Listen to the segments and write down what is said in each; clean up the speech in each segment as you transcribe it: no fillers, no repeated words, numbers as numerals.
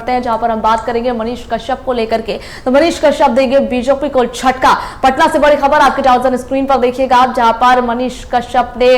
बढ़ते हैं, जहां पर हम बात करेंगे मनीष कश्यप को लेकर के। तो मनीष कश्यप देंगे बीजेपी को झटका। पटना से बड़ी खबर आपके टेलीविजन स्क्रीन पर देखिएगा आप, जहां पर मनीष कश्यप ने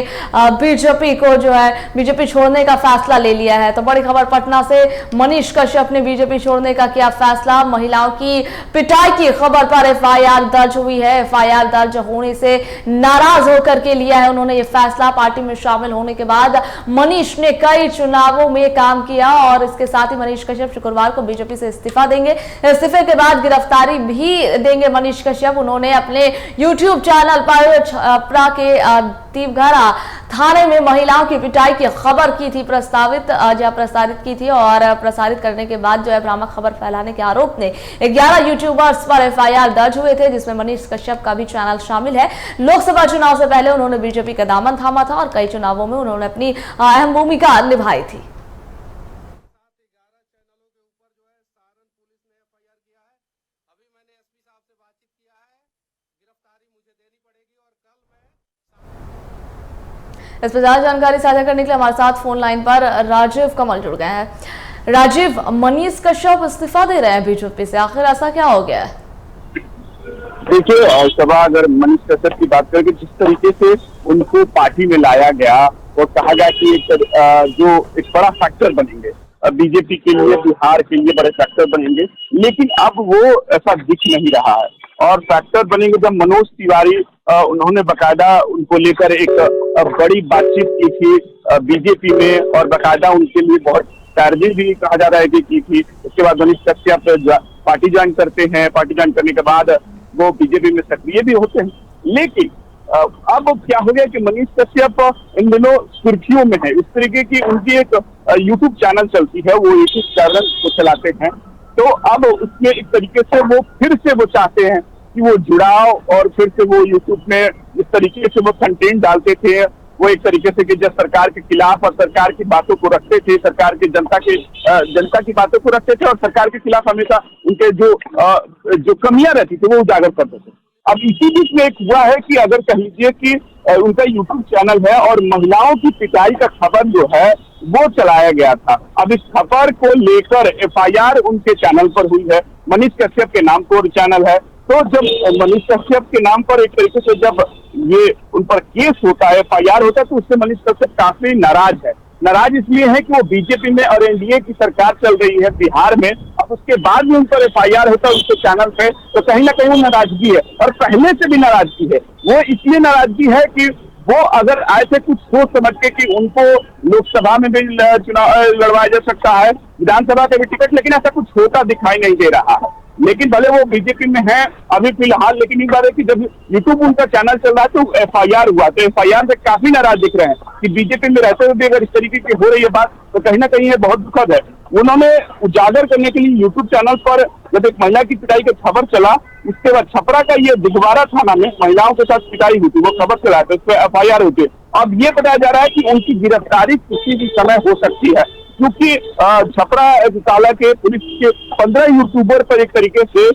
बीजेपी को जो है बीजेपी छोड़ने का फैसला ले लिया है। तो बड़ी खबर पटना से, मनीष कश्यप ने बीजेपी छोड़ने का किया फैसला। महिलाओं की पिटाई की खबर पर एफआईआर दर्ज हुई है। एफआईआर दर्ज होने से नाराज होकर के लिया है उन्होंने ये फैसला। पार्टी में शामिल होने के बाद मनीष ने कई चुनावों में काम किया और इसके साथ ही मनीष कश्यप शुक्रवार को बीजेपी से इस्तीफा देंगे। इस्तीफे के बाद गिरफ्तारी भी देंगे मनीष कश्यप। उन्होंने अपने यूट्यूब चैनल पर छपरा के दीपघरा थाने में महिलाओं की पिटाई की खबर की थी प्रसारित की थी और प्रसारित करने के बाद जो है भ्रामक खबर फैलाने के आरोप में 11 यूट्यूबर्स पर एफआईआर दर्ज हुए थे, जिसमें मनीष कश्यप का भी चैनल शामिल है। लोकसभा चुनाव से पहले उन्होंने बीजेपी का दामन थामा था और कई चुनावों में उन्होंने अपनी अहम भूमिका निभाई थी। इस पर ज्यादा जानकारी साझा करने के लिए हमारे साथ फोन लाइन पर राजीव कमल जुड़ गए हैं। राजीव, मनीष कश्यप इस्तीफा दे रहे हैं बीजेपी से, आखिर ऐसा क्या हो गया है? देखिए सभा, अगर मनीष कश्यप की बात करें, जिस तरीके से उनको पार्टी में लाया गया और कहा गया कि जो एक बड़ा फैक्टर बनेंगे बीजेपी के लिए, बिहार के लिए बड़े फैक्टर बनेंगे, लेकिन अब वो ऐसा दिख नहीं रहा है। और फैक्टर बनेंगे जब मनोज तिवारी, उन्होंने बकायदा उनको लेकर एक बड़ी बातचीत की थी बीजेपी में और बकायदा उनके लिए बहुत टारगेट भी कहा जा रहा है कि की थी। उसके बाद मनीष कश्यप पार्टी ज्वाइन करते हैं, पार्टी ज्वाइन करने के बाद वो बीजेपी में सक्रिय भी होते हैं। लेकिन अब क्या हो गया कि मनीष कश्यप इन दिनों सुर्खियों में है। इस तरीके की उनकी एक यूट्यूब चैनल चलती है, वो यूट्यूब चैनल को चलाते हैं। तो अब उसमें एक तरीके से वो फिर से वो चाहते हैं कि वो जुड़ाव और फिर से वो यूट्यूब में जिस तरीके से वो कंटेंट डालते थे, वो एक तरीके से कि जब सरकार के खिलाफ और सरकार की बातों को रखते थे, सरकार के जनता की बातों को रखते थे और सरकार के खिलाफ हमेशा उनके जो कमियां रहती थी वो उजागर करते थे। अब इसी बीच में एक हुआ है कि अगर कह लीजिए कि उनका यूट्यूब चैनल है और महिलाओं की पिटाई का खबर जो है वो चलाया गया था। अब इस खबर को लेकर एफआईआर उनके चैनल पर हुई है, मनीष कश्यप के नाम पर चैनल है। तो जब मनीष कश्यप के नाम पर एक तरीके से जब ये उन पर केस होता है, एफआईआर होता है, तो उससे मनीष कश्यप काफी नाराज है। नाराज इसलिए है कि वो बीजेपी में और एनडीए की सरकार चल रही है बिहार में। अब उसके बाद में उन पर एफआईआर होता है उसके चैनल पे, तो कहीं ना कहीं वो नाराजगी है और पहले से भी नाराजगी है। वो इसलिए नाराजगी है कि वो अगर आए थे कुछ सोच समझ के कि उनको लोकसभा में भी चुनाव लड़वाया जा सकता है, विधानसभा का भी टिकट, लेकिन ऐसा कुछ होता दिखाई नहीं दे रहा है। लेकिन भले वो बीजेपी में है अभी फिलहाल, लेकिन एक बार है कि जब यूट्यूब उनका चैनल चल रहा है तो एफआईआर हुआ, तो एफआईआर से काफी नाराज दिख रहे हैं कि बीजेपी में रहते हुए भी अगर इस तरीके की हो रही है बात, तो कहीं ना कहीं ये बहुत दुखद है। उन्होंने उजागर करने के लिए यूट्यूब चैनल पर जब एक महिला की पिटाई की खबर चला, उसके बाद छपरा का ये दिघवारा थाना में महिलाओं के साथ पिटाई हुई थी, वो खबर चला था, उस पर एफआईआर होती है। अब ये बताया जा रहा है कि उनकी गिरफ्तारी किसी भी समय हो सकती है, क्योंकि छपरा ताला के पुलिस के 15 यूट्यूबर पर एक तरीके से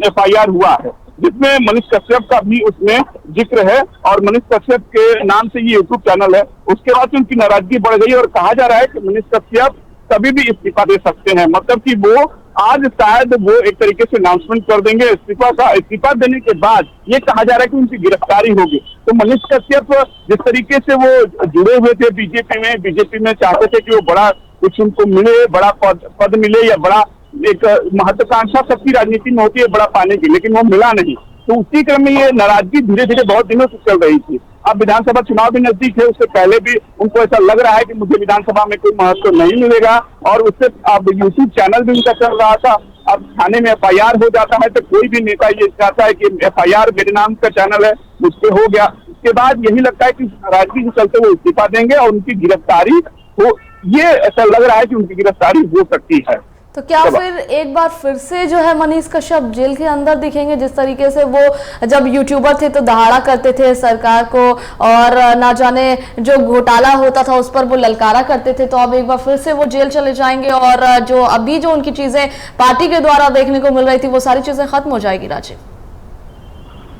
एफआईआर हुआ है, जिसमें मनीष कश्यप का भी उसमें जिक्र है और मनीष कश्यप के नाम से ये यूट्यूब चैनल है। उसके बाद से उनकी नाराजगी बढ़ गई और कहा जा रहा है कि मनीष कश्यप कभी भी इस्तीफा दे सकते हैं, मतलब कि वो आज शायद वो एक तरीके से अनाउंसमेंट कर देंगे इस्तीफा देने के बाद ये कहा जा रहा है कि उनकी गिरफ्तारी होगी। तो मनीष कश्यप जिस तरीके से वो जुड़े हुए थे बीजेपी में चाहते थे कि वो बड़ा कुछ उनको मिले, बड़ा पद मिले या बड़ा एक महत्वाकांक्षा सबकी राजनीति में होती है बड़ा पाने की, लेकिन वो मिला नहीं। तो उसी क्रम में ये नाराजगी धीरे धीरे बहुत दिनों से चल रही थी। अब विधानसभा चुनाव भी नजदीक है, उससे पहले भी उनको ऐसा लग रहा है कि मुझे विधानसभा में कोई महत्व नहीं मिलेगा और उससे अब यूट्यूब चैनल भी उनका चल रहा था। अब थाने में एफआईआर हो जाता है तो कोई भी नेता ये चाहता है कि एफआईआर मेरे नाम का चैनल है, मुझसे हो गया। उसके बाद यही लगता है कि नाराजगी के चलते वो इस्तीफा देंगे और उनकी गिरफ्तारी हो, ये ऐसा लग रहा है कि उनकी गिरफ्तारी हो सकती है। तो क्या फिर एक बार फिर से जो है मनीष कश्यप जेल के अंदर दिखेंगे? जिस तरीके से वो जब यूट्यूबर थे तो दहाड़ा करते थे सरकार को और ना जाने जो घोटाला होता था उस पर वो ललकारा करते थे, तो अब एक बार फिर से वो जेल चले जाएंगे और जो अभी जो उनकी चीजें पार्टी के द्वारा देखने को मिल रही थी वो सारी चीजें खत्म हो जाएगी? राजीव,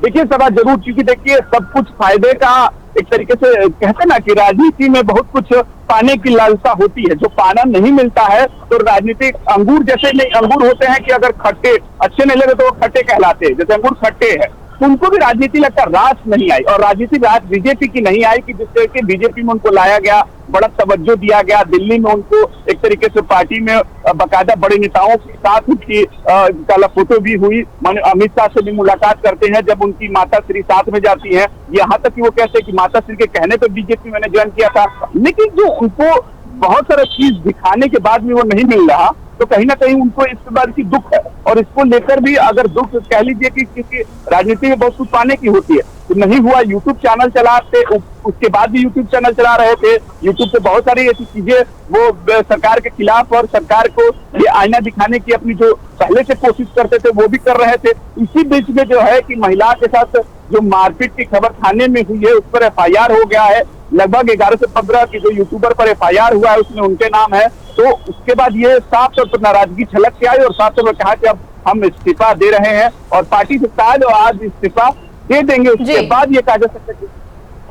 देखिए सवाल जरूर, क्योंकि देखिए सब कुछ फायदे का एक तरीके से कहते हैं ना कि राजनीति में बहुत कुछ पाने की लालसा होती है। जो पाना नहीं मिलता है तो राजनीतिक अंगूर जैसे नहीं, अंगूर होते हैं कि अगर खट्टे अच्छे नहीं लगे तो वो खट्टे कहलाते हैं, जैसे अंगूर खट्टे हैं। तो उनको भी राजनीति लगता रास नहीं आई, और राजनीति राज बीजेपी की नहीं आई कि जिस तरह के बीजेपी में उनको लाया गया, बड़ा तवज्जो दिया गया। दिल्ली में उनको एक तरीके से पार्टी में बाकायदा बड़े नेताओं के साथ उनकी काला फोटो भी हुई। माने अमित शाह से भी मुलाकात करते हैं जब उनकी माता श्री साथ में जाती हैं, यहाँ तक कि वो कहते हैं कि माता श्री के कहने पर बीजेपी मैंने ज्वाइन किया था। लेकिन जो उनको बहुत सारा चीज दिखाने के बाद भी वो नहीं मिल रहा, तो कहीं ना कहीं उनको इस बात की दुख है। और इसको लेकर भी अगर दुख कह लीजिए कि किसी राजनीति में बहुत कुछ पाने की होती है, तो नहीं हुआ। यूट्यूब चैनल चलाते, उसके बाद भी यूट्यूब चैनल चला रहे थे, यूट्यूब पे बहुत सारी ऐसी चीजें वो सरकार के खिलाफ और सरकार को ये आईना दिखाने की अपनी जो पहले से कोशिश करते थे वो भी कर रहे थे। इसी बीच में जो है कि महिला के साथ जो मारपीट की खबर थाने में हुई है उस पर FIR हो गया है। लगभग 11 से 15 की जो यूट्यूबर पर FIR हुआ है उसमें उनके नाम है। तो उसके बाद ये साफ तौर पर नाराजगी छलक के आई और साफ तौर पर कहा कि अब हम इस्तीफा दे रहे हैं, और पार्टी से शायद आज इस्तीफा दे देंगे। उसके बाद ये कहा जा सकता है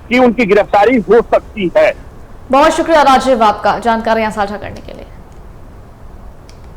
कि उनकी गिरफ्तारी हो सकती है। बहुत शुक्रिया राजीव आपका जानकारियां साझा करने के लिए।